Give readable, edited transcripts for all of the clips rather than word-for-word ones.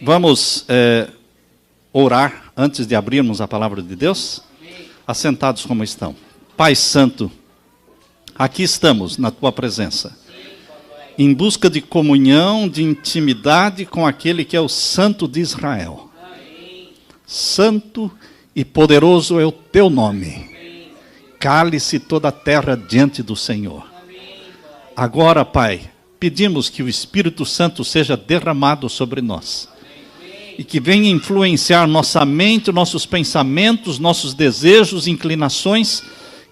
Vamos orar antes de abrirmos a palavra de Deus? Assentados como estão. Pai Santo, aqui estamos na Tua presença, em busca de comunhão, de intimidade com aquele que é o Santo de Israel. Santo e poderoso é o Teu nome. Cale-se toda a terra diante do Senhor. Agora, Pai, pedimos que o Espírito Santo seja derramado sobre nós e que venha influenciar nossa mente, nossos pensamentos, nossos desejos, inclinações,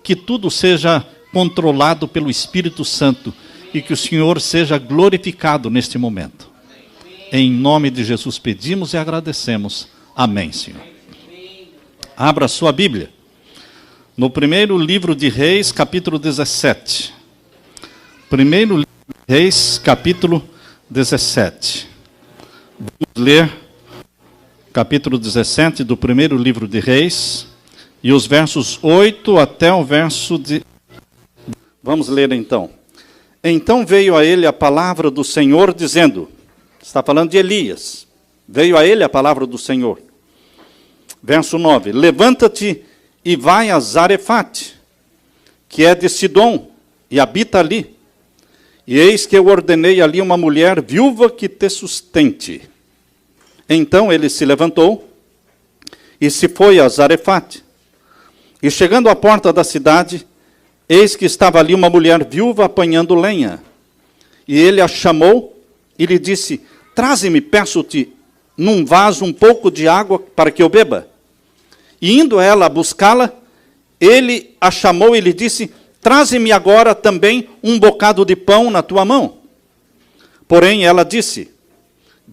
que tudo seja controlado pelo Espírito Santo e que o Senhor seja glorificado neste momento. Em nome de Jesus pedimos e agradecemos. Amém, Senhor. Abra sua Bíblia no primeiro livro de Reis, capítulo 17. Primeiro livro de Reis, capítulo 17. Vamos ler capítulo 17 do primeiro livro de Reis, e os versos 8 até o verso de... Vamos ler então. Então veio a ele a palavra do Senhor, dizendo, está falando de Elias, veio a ele a palavra do Senhor. Verso 9, levanta-te e vai a Zarefate, que é de Sidom, e habita ali. E eis que eu ordenei ali uma mulher viúva que te sustente. Então ele se levantou e se foi a Zarefate. E chegando à porta da cidade, eis que estava ali uma mulher viúva apanhando lenha. E ele a chamou e lhe disse, traze-me, peço-te, num vaso um pouco de água para que eu beba. E indo ela a buscá-la, ele a chamou e lhe disse, traze-me agora também um bocado de pão na tua mão. Porém ela disse,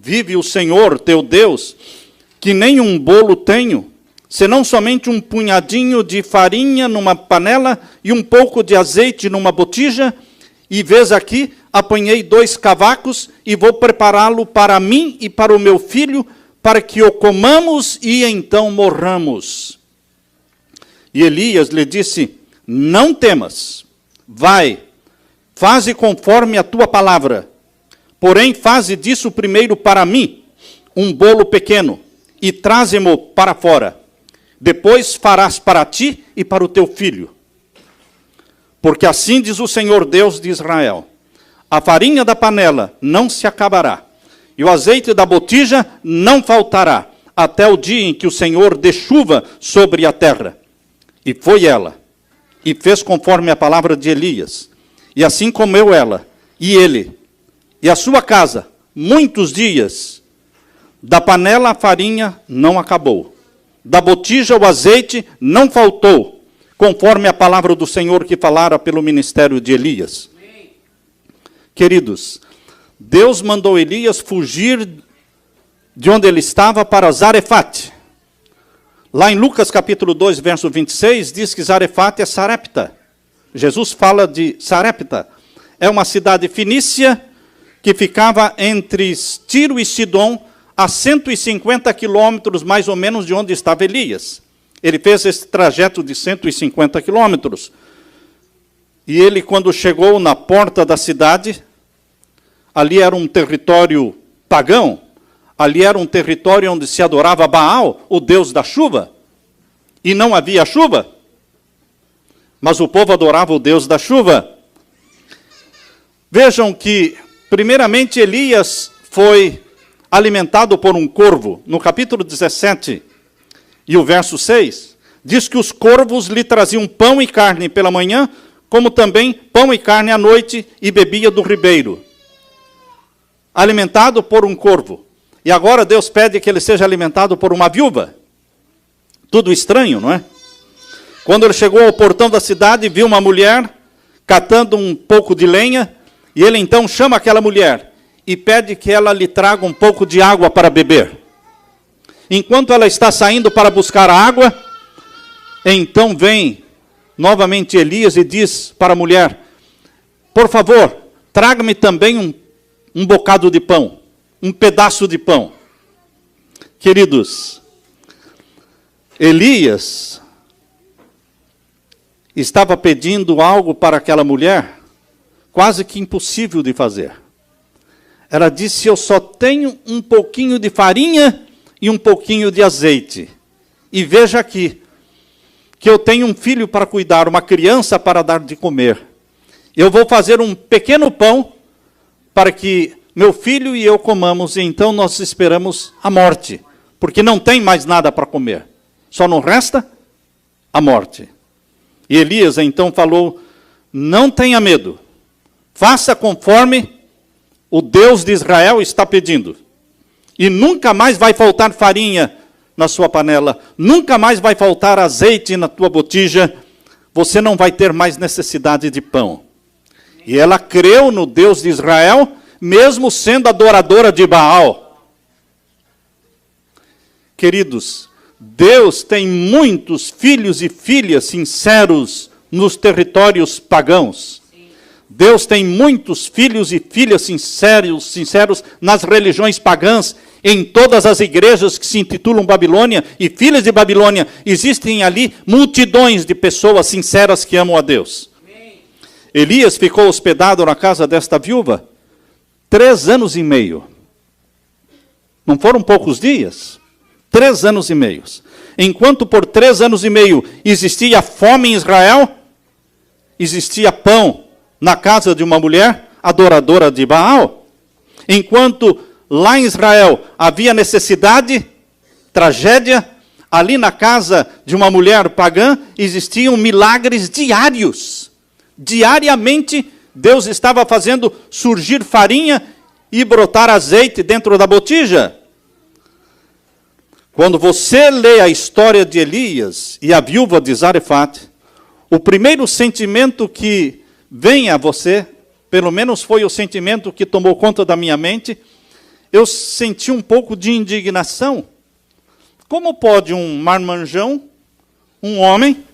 vive o Senhor, teu Deus, que nem um bolo tenho, senão somente um punhadinho de farinha numa panela e um pouco de azeite numa botija, e vês aqui, apanhei 2 cavacos e vou prepará-lo para mim e para o meu filho, para que o comamos e então morramos. E Elias lhe disse, não temas, vai, faze conforme a tua palavra. Porém, faze disso primeiro para mim, um bolo pequeno, e traze-mo para fora. Depois farás para ti e para o teu filho. Porque assim diz o Senhor Deus de Israel, a farinha da panela não se acabará, e o azeite da botija não faltará, até o dia em que o Senhor dê chuva sobre a terra. E foi ela, e fez conforme a palavra de Elias, e assim comeu ela, e ele, e a sua casa, muitos dias. Da panela a farinha não acabou, da botija o azeite não faltou, conforme a palavra do Senhor que falara pelo ministério de Elias. Amém. Queridos, Deus mandou Elias fugir de onde ele estava para Zarefate. Lá em Lucas capítulo 2, verso 26, diz que Zarefate é Sarepta. Jesus fala de Sarepta. É uma cidade fenícia que ficava entre Tiro e Sidom, a 150 quilômetros mais ou menos de onde estava Elias. Ele fez esse trajeto de 150 quilômetros. E ele, quando chegou na porta da cidade, ali era um território pagão, ali era um território onde se adorava Baal, o deus da chuva, e não havia chuva, mas o povo adorava o deus da chuva. Vejam que primeiramente, Elias foi alimentado por um corvo. No capítulo 17, e o verso 6, diz que os corvos lhe traziam pão e carne pela manhã, como também pão e carne à noite, e bebia do ribeiro. Alimentado por um corvo. E agora Deus pede que ele seja alimentado por uma viúva. Tudo estranho, não é? Quando ele chegou ao portão da cidade, viu uma mulher catando um pouco de lenha, e ele então chama aquela mulher e pede que ela lhe traga um pouco de água para beber. Enquanto ela está saindo para buscar a água, então vem novamente Elias e diz para a mulher, por favor, traga-me também um bocado de pão, um pedaço de pão. Queridos, Elias estava pedindo algo para aquela mulher quase que impossível de fazer. Ela disse: eu só tenho um pouquinho de farinha e um pouquinho de azeite. E veja aqui, que eu tenho um filho para cuidar, uma criança para dar de comer. Eu vou fazer um pequeno pão para que meu filho e eu comamos, e então nós esperamos a morte, porque não tem mais nada para comer. Só não resta a morte. E Elias então falou: não tenha medo, faça conforme o Deus de Israel está pedindo. E nunca mais vai faltar farinha na sua panela, nunca mais vai faltar azeite na tua botija, você não vai ter mais necessidade de pão. E ela creu no Deus de Israel, mesmo sendo adoradora de Baal. Queridos, Deus tem muitos filhos e filhas sinceros nos territórios pagãos. Deus tem muitos filhos e filhas sinceros nas religiões pagãs, em todas as igrejas que se intitulam Babilônia e filhas de Babilônia. Existem ali multidões de pessoas sinceras que amam a Deus. Amém. Elias ficou hospedado na casa desta viúva 3 anos e meio. Não foram poucos dias. 3 anos e meio. Enquanto por 3 anos e meio existia fome em Israel, existia pão na casa de uma mulher adoradora de Baal. Enquanto lá em Israel havia necessidade, tragédia, ali na casa de uma mulher pagã existiam milagres diários. Diariamente Deus estava fazendo surgir farinha e brotar azeite dentro da botija. Quando você lê a história de Elias e a viúva de Zarefate, o primeiro sentimento que vem a você, pelo menos foi o sentimento que tomou conta da minha mente, eu senti um pouco de indignação. Como pode um marmanjão, um homem,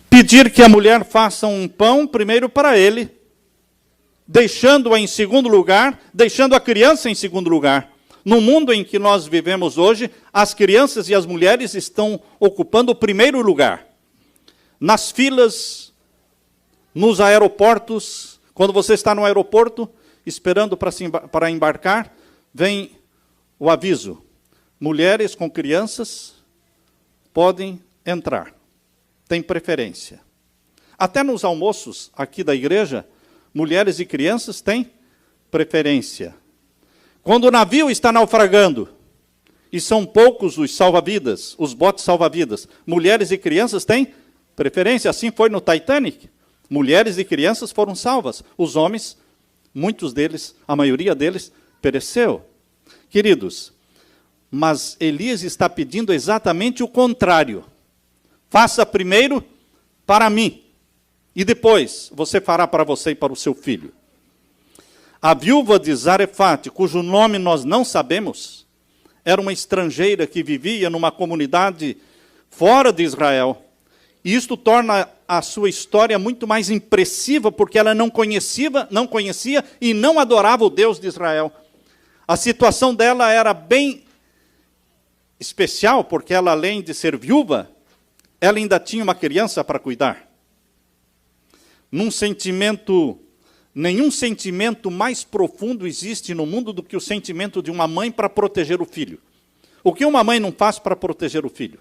pedir que a mulher faça um pão primeiro para ele, deixando-a em segundo lugar, deixando a criança em segundo lugar? No mundo em que nós vivemos hoje, as crianças e as mulheres estão ocupando o primeiro lugar. Nas filas, nos aeroportos, quando você está no aeroporto, esperando para embarcar, vem o aviso: mulheres com crianças podem entrar, tem preferência. Até nos almoços aqui da igreja, mulheres e crianças têm preferência. Quando o navio está naufragando, e são poucos os salva-vidas, os botes salva-vidas, mulheres e crianças têm preferência. Assim foi no Titanic. Mulheres e crianças foram salvas. Os homens, muitos deles, a maioria deles, pereceu. Queridos, mas Elias está pedindo exatamente o contrário. Faça primeiro para mim, e depois você fará para você e para o seu filho. A viúva de Zarefate, cujo nome nós não sabemos, era uma estrangeira que vivia numa comunidade fora de Israel. E isto torna a sua história muito mais impressiva, porque ela não conhecia e não adorava o Deus de Israel. A situação dela era bem especial, porque ela, além de ser viúva, ela ainda tinha uma criança para cuidar. Nenhum sentimento mais profundo existe no mundo do que o sentimento de uma mãe para proteger o filho. O que uma mãe não faz para proteger o filho?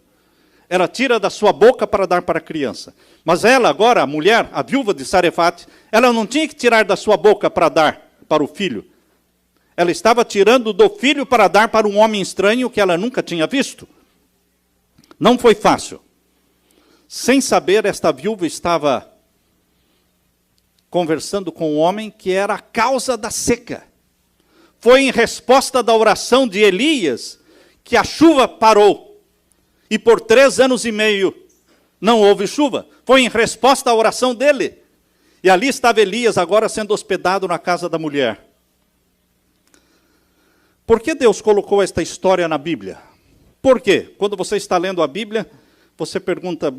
Ela tira da sua boca para dar para a criança. Mas ela agora, a mulher, a viúva de Zarefate, ela não tinha que tirar da sua boca para dar para o filho. Ela estava tirando do filho para dar para um homem estranho que ela nunca tinha visto. Não foi fácil. Sem saber, esta viúva estava conversando com um homem que era a causa da seca. Foi em resposta da oração de Elias que a chuva parou. E por 3 anos e meio não houve chuva. Foi em resposta à oração dele. E ali estava Elias agora sendo hospedado na casa da mulher. Por que Deus colocou esta história na Bíblia? Por quê? Quando você está lendo a Bíblia, você pergunta,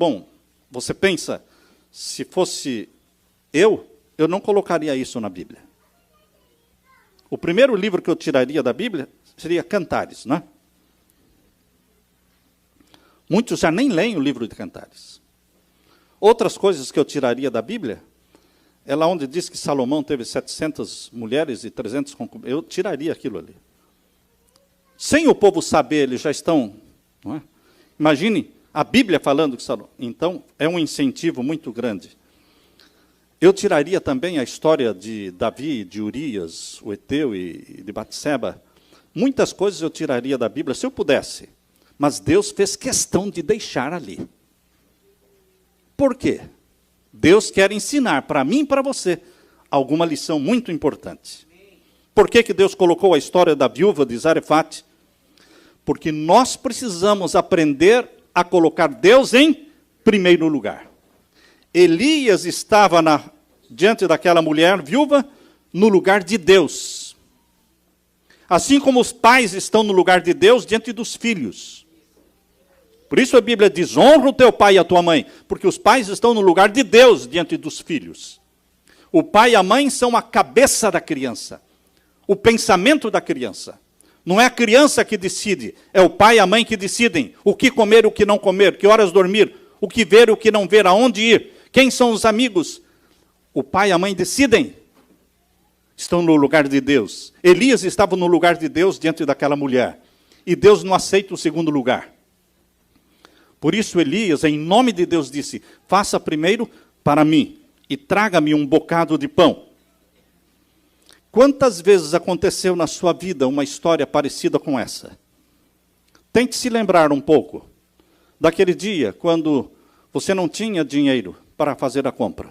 você pensa, se fosse eu não colocaria isso na Bíblia. O primeiro livro que eu tiraria da Bíblia seria Cantares, não é? Muitos já nem leem o livro de Cantares. Outras coisas que eu tiraria da Bíblia É lá onde diz que Salomão teve 700 mulheres e 300 concubinas. Eu tiraria aquilo ali. Sem o povo saber, eles já estão... Não é? Imagine a Bíblia falando que Salomão... Então, é um incentivo muito grande. Eu tiraria também a história de Davi, de Urias, o Eteu e de Batseba. Muitas coisas eu tiraria da Bíblia, se eu pudesse. Mas Deus fez questão de deixar ali. Por quê? Deus quer ensinar para mim e para você alguma lição muito importante. Por que Deus colocou a história da viúva de Zarefate? Porque nós precisamos aprender a colocar Deus em primeiro lugar. Elias estava diante daquela mulher viúva no lugar de Deus. Assim como os pais estão no lugar de Deus diante dos filhos. Por isso a Bíblia diz, honra o teu pai e a tua mãe, porque os pais estão no lugar de Deus diante dos filhos. O pai e a mãe são a cabeça da criança, o pensamento da criança. Não é a criança que decide, é o pai e a mãe que decidem o que comer e o que não comer, que horas dormir, o que ver e o que não ver, aonde ir, quem são os amigos. O pai e a mãe decidem. Estão no lugar de Deus. Elias estava no lugar de Deus diante daquela mulher. E Deus não aceita o segundo lugar. Por isso Elias, em nome de Deus, disse, faça primeiro para mim e traga-me um bocado de pão. Quantas vezes aconteceu na sua vida uma história parecida com essa? Tente se lembrar um pouco daquele dia quando você não tinha dinheiro para fazer a compra.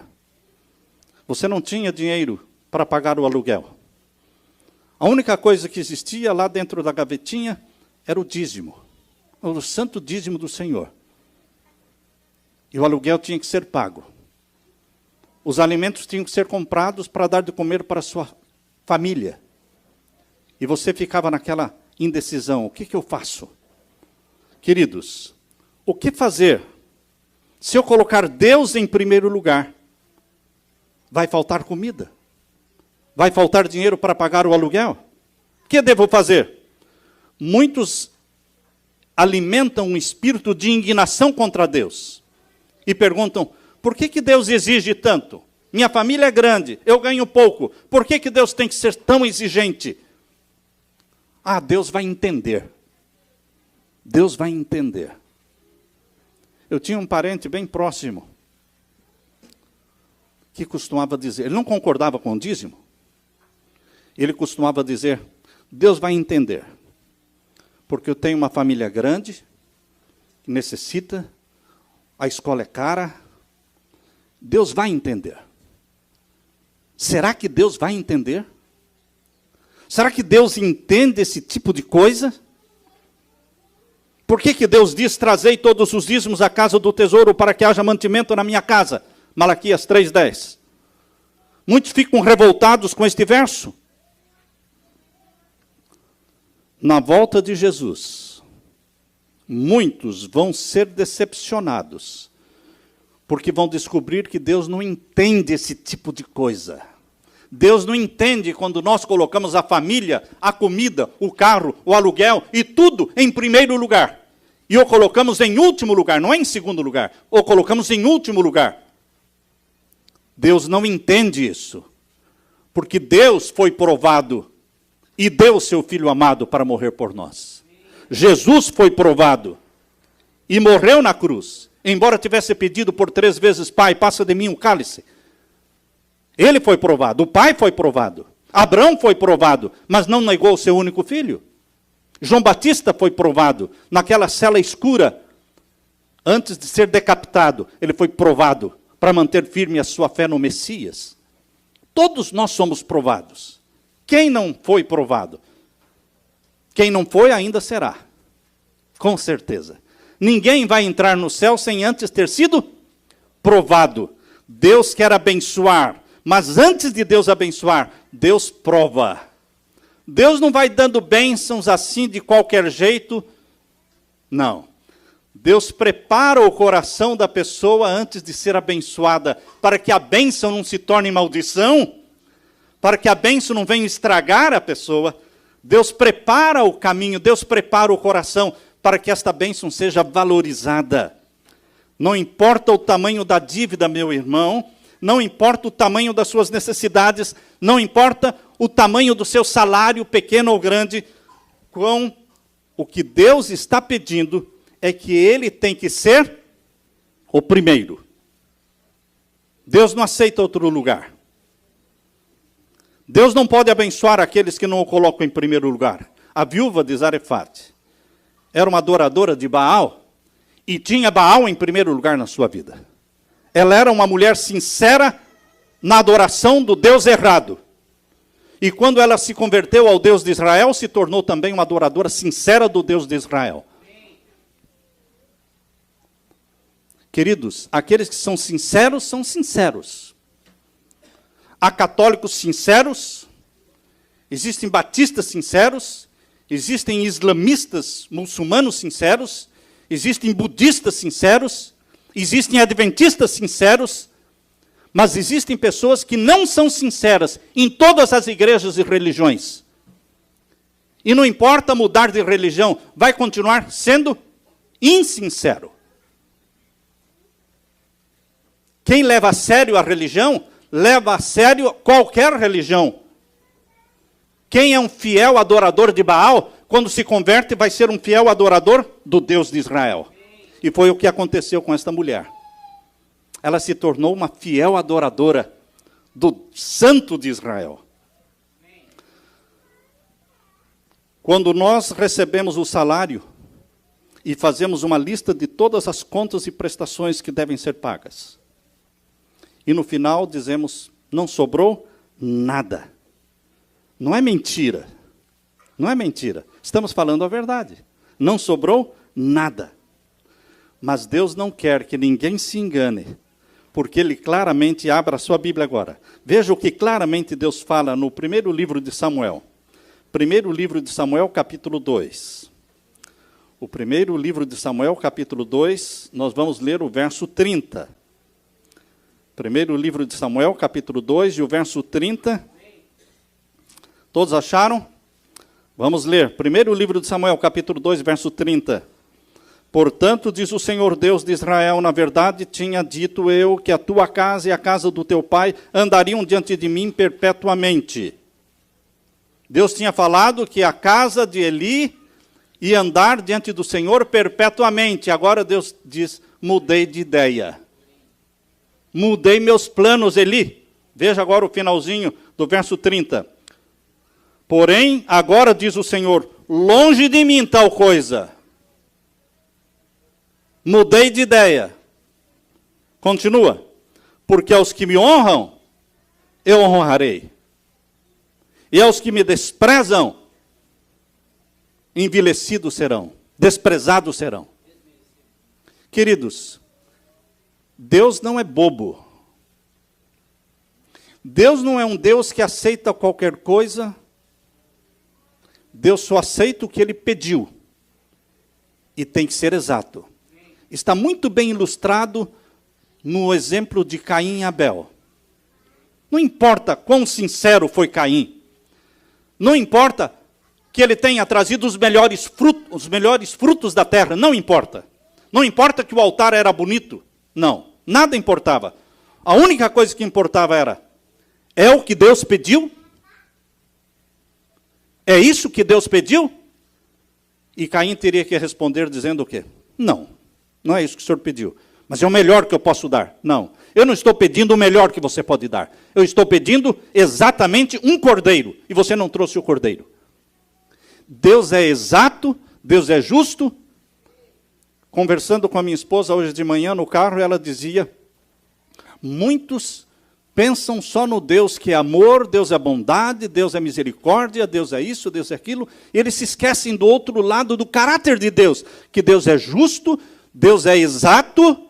Você não tinha dinheiro para pagar o aluguel. A única coisa que existia lá dentro da gavetinha era o dízimo, o santo dízimo do Senhor. E o aluguel tinha que ser pago. Os alimentos tinham que ser comprados para dar de comer para a sua família. E você ficava naquela indecisão, o que eu faço? Queridos, o que fazer se eu colocar Deus em primeiro lugar? Vai faltar comida? Vai faltar dinheiro para pagar o aluguel? O que devo fazer? Muitos alimentam um espírito de indignação contra Deus. E perguntam, por que Deus exige tanto? Minha família é grande, eu ganho pouco. Por que Deus tem que ser tão exigente? Ah, Deus vai entender. Deus vai entender. Eu tinha um parente bem próximo que costumava dizer, ele não concordava com o dízimo, ele costumava dizer, Deus vai entender, porque eu tenho uma família grande, que necessita, a escola é cara, Deus vai entender. Será que Deus vai entender? Será que Deus entende esse tipo de coisa? Por que Deus diz, trazei todos os dízimos à casa do tesouro para que haja mantimento na minha casa? Malaquias 3:10. Muitos ficam revoltados com este verso. Na volta de Jesus, muitos vão ser decepcionados, porque vão descobrir que Deus não entende esse tipo de coisa. Deus não entende quando nós colocamos a família, a comida, o carro, o aluguel e tudo em primeiro lugar. E o colocamos em último lugar, não é em segundo lugar. O colocamos em último lugar. Deus não entende isso. Porque Deus foi provado e deu o seu Filho amado para morrer por nós. Jesus foi provado e morreu na cruz. Embora tivesse pedido por 3 vezes, Pai, passa de mim o cálice. Ele foi provado, o Pai foi provado. Abraão foi provado, mas não negou o seu único filho. João Batista foi provado naquela cela escura. Antes de ser decapitado, ele foi provado para manter firme a sua fé no Messias. Todos nós somos provados. Quem não foi provado? Quem não foi ainda será. Com certeza. Ninguém vai entrar no céu sem antes ter sido provado. Deus quer abençoar, mas antes de Deus abençoar, Deus prova. Deus não vai dando bênçãos assim de qualquer jeito. Não. Deus prepara o coração da pessoa antes de ser abençoada, para que a bênção não se torne maldição, para que a bênção não venha estragar a pessoa. Deus prepara o caminho, Deus prepara o coração, para que esta bênção seja valorizada. Não importa o tamanho da dívida, meu irmão, não importa o tamanho das suas necessidades, não importa o tamanho do seu salário, pequeno ou grande, o que Deus está pedindo é que ele tem que ser o primeiro. Deus não aceita outro lugar. Deus não pode abençoar aqueles que não o colocam em primeiro lugar. A viúva de Zarefate era uma adoradora de Baal e tinha Baal em primeiro lugar na sua vida. Ela era uma mulher sincera na adoração do Deus errado. E quando ela se converteu ao Deus de Israel, se tornou também uma adoradora sincera do Deus de Israel. Queridos, aqueles que são sinceros, são sinceros. Há católicos sinceros, existem batistas sinceros, existem islamistas muçulmanos sinceros, existem budistas sinceros, existem adventistas sinceros, mas existem pessoas que não são sinceras em todas as igrejas e religiões. E não importa mudar de religião, vai continuar sendo insincero. Quem leva a sério a religião, leva a sério qualquer religião. Quem é um fiel adorador de Baal, quando se converte, vai ser um fiel adorador do Deus de Israel. E foi o que aconteceu com esta mulher. Ela se tornou uma fiel adoradora do Santo de Israel. Quando nós recebemos o salário e fazemos uma lista de todas as contas e prestações que devem ser pagas, e no final dizemos, não sobrou nada. Não é mentira. Não é mentira. Estamos falando a verdade. Não sobrou nada. Mas Deus não quer que ninguém se engane, porque Ele claramente abre a sua Bíblia agora. Veja o que claramente Deus fala no primeiro livro de Samuel. Primeiro livro de Samuel, capítulo 2. O primeiro livro de Samuel, capítulo 2, nós vamos ler o verso 30. Primeiro livro de Samuel, capítulo 2, e o verso 30. Todos acharam? Vamos ler. Primeiro livro de Samuel, capítulo 2, verso 30. Portanto, diz o Senhor Deus de Israel, na verdade tinha dito eu que a tua casa e a casa do teu pai andariam diante de mim perpetuamente. Deus tinha falado que a casa de Eli ia andar diante do Senhor perpetuamente. Agora Deus diz, mudei de ideia. Mudei meus planos, Eli. Veja agora o finalzinho do verso 30. Porém, agora diz o Senhor, longe de mim tal coisa. Mudei de ideia. Continua. Porque aos que me honram, eu honrarei. E aos que me desprezam, envelhecidos serão, desprezados serão. Queridos, Deus não é bobo. Deus não é um Deus que aceita qualquer coisa. Deus só aceita o que Ele pediu. E tem que ser exato. Está muito bem ilustrado no exemplo de Caim e Abel. Não importa quão sincero foi Caim. Não importa que ele tenha trazido os melhores frutos da terra. Não importa. Não importa que o altar era bonito. Não, nada importava. A única coisa que importava era, é o que Deus pediu? É isso que Deus pediu? E Caim teria que responder dizendo o quê? Não, não é isso que o Senhor pediu. Mas é o melhor que eu posso dar. Não, eu não estou pedindo o melhor que você pode dar. Eu estou pedindo exatamente um cordeiro. E você não trouxe o cordeiro. Deus é exato, Deus é justo. Conversando com a minha esposa hoje de manhã no carro, ela dizia, muitos pensam só no Deus que é amor, Deus é bondade, Deus é misericórdia, Deus é isso, Deus é aquilo, e eles se esquecem do outro lado do caráter de Deus, que Deus é justo, Deus é exato,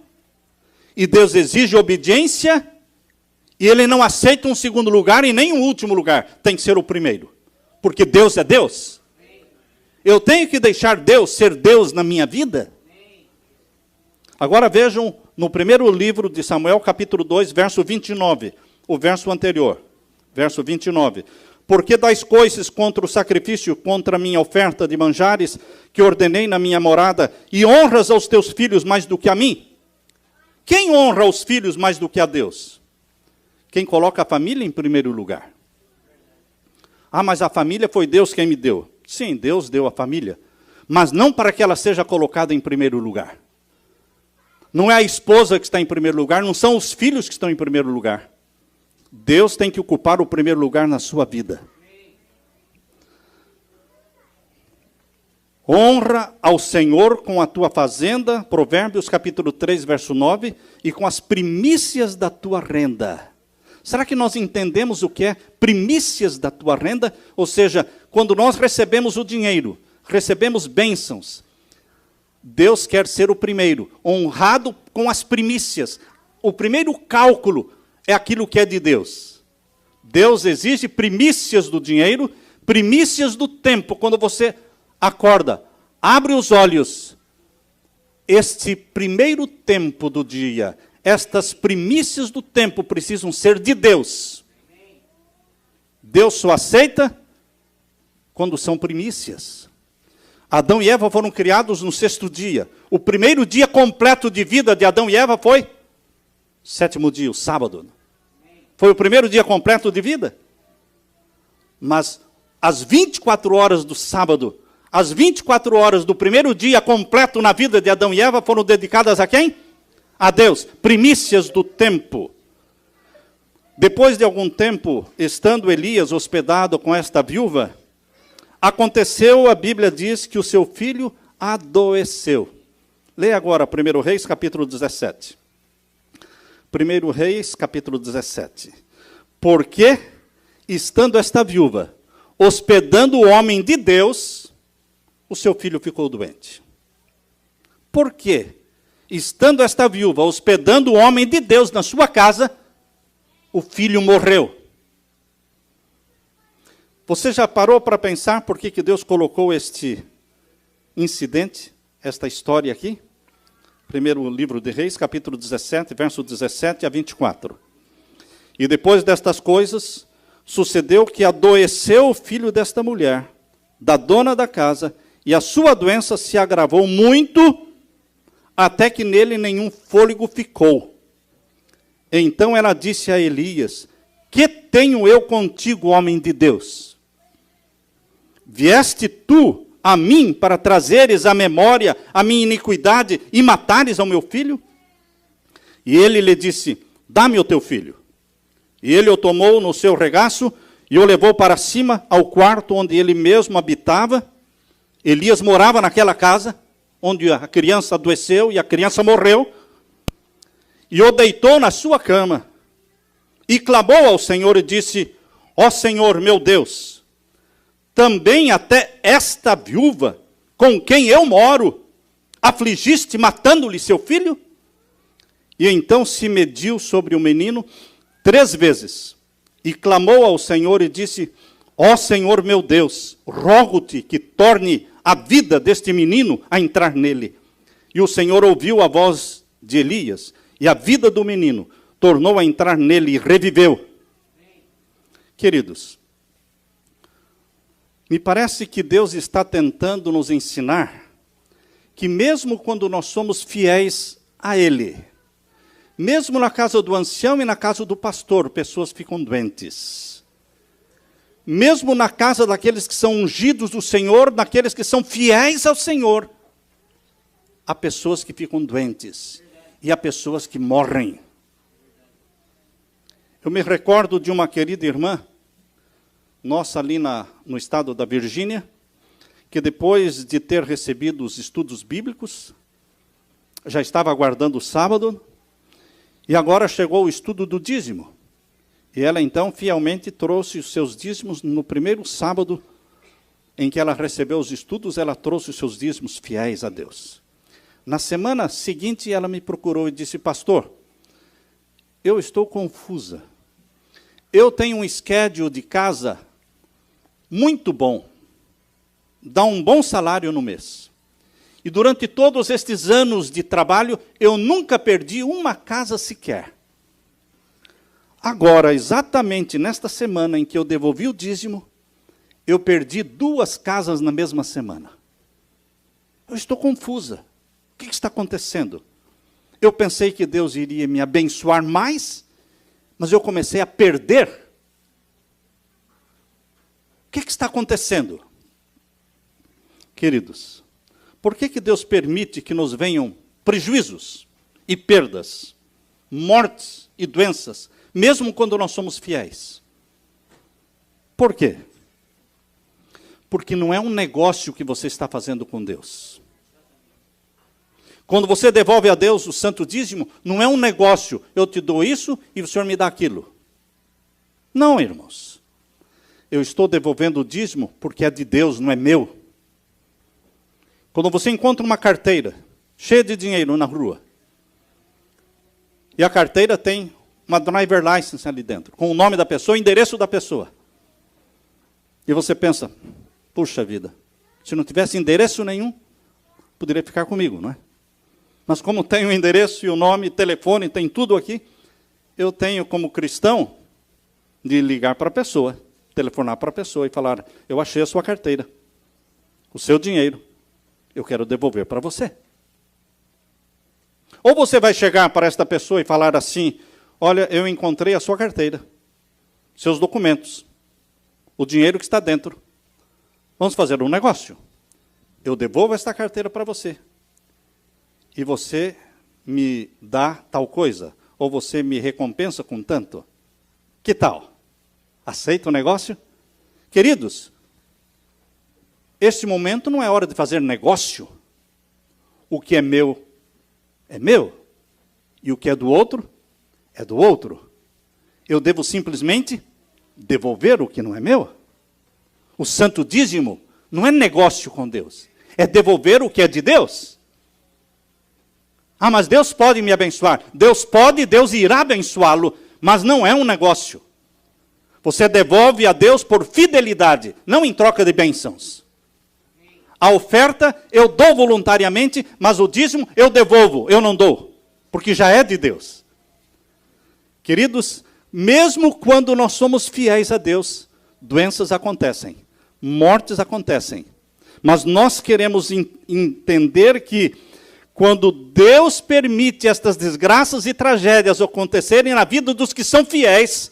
e Deus exige obediência, e Ele não aceita um segundo lugar e nem um último lugar, tem que ser o primeiro, porque Deus é Deus. Eu tenho que deixar Deus ser Deus na minha vida? Agora vejam no primeiro livro de Samuel, capítulo 2, verso 29, o verso anterior, verso 29. Porque dais coices contra o sacrifício, contra a minha oferta de manjares, que ordenei na minha morada, e honras aos teus filhos mais do que a mim? Quem honra os filhos mais do que a Deus? quem coloca a família em primeiro lugar. Ah, mas a família foi Deus quem me deu. Sim, Deus deu a família, mas não para que ela seja colocada em primeiro lugar. Não é a esposa que está em primeiro lugar, não são os filhos que estão em primeiro lugar. Deus tem que ocupar o primeiro lugar na sua vida. Honra ao Senhor com a tua fazenda, Provérbios capítulo 3, verso 9, e com as primícias da tua renda. Será que nós entendemos o que é primícias da tua renda? Ou seja, quando nós recebemos o dinheiro, recebemos bênçãos, Deus quer ser o primeiro, honrado com as primícias. O primeiro cálculo é aquilo que é de Deus. Deus exige primícias do dinheiro, primícias do tempo. Quando você acorda, abre os olhos, este primeiro tempo do dia, estas primícias do tempo precisam ser de Deus. Deus só aceita quando são primícias. Adão e Eva foram criados no 6º dia. O primeiro dia completo de vida de Adão e Eva foi 7º dia, o sábado. Foi o primeiro dia completo de vida. Mas as 24 horas do sábado, as 24 horas do primeiro dia completo na vida de Adão e Eva foram dedicadas a quem? A Deus, primícias do tempo. Depois de algum tempo, estando Elias hospedado com esta viúva, aconteceu, a Bíblia diz, que o seu filho adoeceu. Leia agora 1 Reis, capítulo 17. 1 Reis, capítulo 17. Porque, estando esta viúva hospedando o homem de Deus, o seu filho ficou doente. Por quê? Estando esta viúva hospedando o homem de Deus na sua casa, o filho morreu. Você já parou para pensar por que Deus colocou este incidente, esta história aqui? Primeiro livro de Reis, capítulo 17, verso 17 a 24. E depois destas coisas, sucedeu que adoeceu o filho desta mulher, da dona da casa, e a sua doença se agravou muito, até que nele nenhum fôlego ficou. Então ela disse a Elias: que tenho eu contigo, homem de Deus? Vieste tu a mim para trazeres à memória a minha iniquidade e matares ao meu filho? E ele lhe disse: dá-me o teu filho. E ele o tomou no seu regaço e o levou para cima ao quarto onde ele mesmo habitava. Elias morava naquela casa onde a criança adoeceu e a criança morreu, e o deitou na sua cama, e clamou ao Senhor e disse: ó Senhor meu Deus, também até esta viúva, com quem eu moro, afligiste matando-lhe seu filho? E então se mediu sobre o menino 3 vezes, e clamou ao Senhor e disse: ó Senhor meu Deus, rogo-te que torne a vida deste menino a entrar nele. E o Senhor ouviu a voz de Elias, e a vida do menino tornou a entrar nele e reviveu. Queridos, me parece que Deus está tentando nos ensinar que mesmo quando nós somos fiéis a Ele, mesmo na casa do ancião e na casa do pastor, pessoas ficam doentes. Mesmo na casa daqueles que são ungidos do Senhor, daqueles que são fiéis ao Senhor, há pessoas que ficam doentes e há pessoas que morrem. Eu me recordo de uma querida irmã, nossa ali no estado da Virgínia, que depois de ter recebido os estudos bíblicos, já estava aguardando o sábado, e agora chegou o estudo do dízimo. E ela então fielmente trouxe os seus dízimos no primeiro sábado em que ela recebeu os estudos, ela trouxe os seus dízimos fiéis a Deus. Na semana seguinte ela me procurou e disse: pastor, eu estou confusa. Eu tenho um schedule de casa muito bom, dá um bom salário no mês. E durante todos estes anos de trabalho, eu nunca perdi uma casa sequer. Agora, exatamente nesta semana em que eu devolvi o dízimo, eu perdi 2 casas na mesma semana. Eu estou confusa. O que está acontecendo? Eu pensei que Deus iria me abençoar mais, mas eu comecei a perder. O que está acontecendo? Queridos, por que Deus permite que nos venham prejuízos e perdas, mortes e doenças, mesmo quando nós somos fiéis? Por quê? Porque não é um negócio que você está fazendo com Deus. Quando você devolve a Deus o santo dízimo, não é um negócio, eu te dou isso e o Senhor me dá aquilo. Não, irmãos. Eu estou devolvendo o dízimo porque é de Deus, não é meu. Quando você encontra uma carteira cheia de dinheiro na rua, e a carteira tem uma driver license ali dentro, com o nome da pessoa, o endereço da pessoa. E você pensa, puxa vida, se não tivesse endereço nenhum, poderia ficar comigo, não é? Mas como tem o endereço e o nome, telefone, tem tudo aqui, eu tenho como cristão de ligar para a pessoa, telefonar para a pessoa e falar, eu achei a sua carteira, o seu dinheiro, eu quero devolver para você. Ou você vai chegar para esta pessoa e falar assim, olha, eu encontrei a sua carteira, seus documentos, o dinheiro que está dentro. Vamos fazer um negócio. Eu devolvo esta carteira para você. E você me dá tal coisa. Ou você me recompensa com tanto. Que tal? Aceita o negócio? Queridos, este momento não é hora de fazer negócio. O que é meu, é meu. E o que é do outro, é do outro. Eu devo simplesmente devolver o que não é meu. O santo dízimo não é negócio com Deus. É devolver o que é de Deus. Ah, mas Deus pode me abençoar. Deus pode, Deus irá abençoá-lo. Mas não é um negócio. Você devolve a Deus por fidelidade, não em troca de bênçãos. A oferta eu dou voluntariamente, mas o dízimo eu devolvo, eu não dou. Porque já é de Deus. Queridos, mesmo quando nós somos fiéis a Deus, doenças acontecem, mortes acontecem. Mas nós queremos entender que quando Deus permite estas desgraças e tragédias acontecerem na vida dos que são fiéis,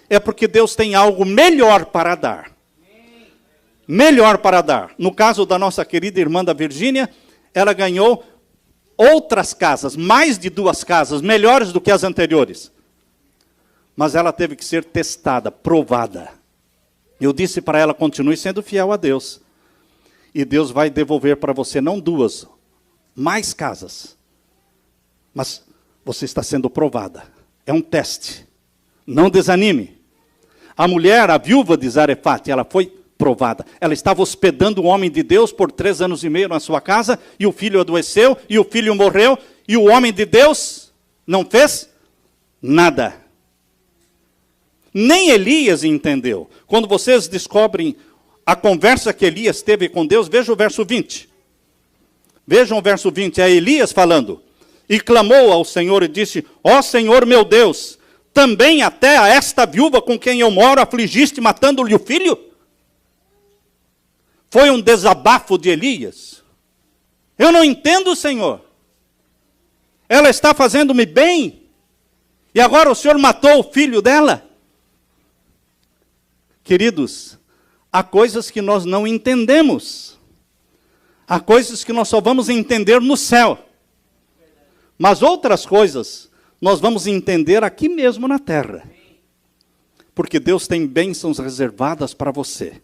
é porque Deus tem algo melhor para dar. Melhor para dar. No caso da nossa querida irmã da Virgínia, ela ganhou outras casas, mais de 2 casas, melhores do que as anteriores. Mas ela teve que ser testada, provada. Eu disse para ela, continue sendo fiel a Deus. E Deus vai devolver para você não 2, mais casas. Mas você está sendo provada. É um teste. Não desanime. A mulher, a viúva de Zarefate, ela foi provada. Ela estava hospedando um homem de Deus por 3 anos e meio na sua casa, e o filho adoeceu, e o filho morreu, e o homem de Deus não fez nada. Nem Elias entendeu. Quando vocês descobrem a conversa que Elias teve com Deus, veja o verso 20. Vejam o verso 20, é Elias falando. E clamou ao Senhor e disse, ó Senhor meu Deus, também até a esta viúva com quem eu moro afligiste, matando-lhe o filho? Foi um desabafo de Elias. Eu não entendo, Senhor. Ela está fazendo-me bem. E agora o Senhor matou o filho dela? Queridos, há coisas que nós não entendemos. Há coisas que nós só vamos entender no céu. Mas outras coisas nós vamos entender aqui mesmo na terra. Porque Deus tem bênçãos reservadas para você.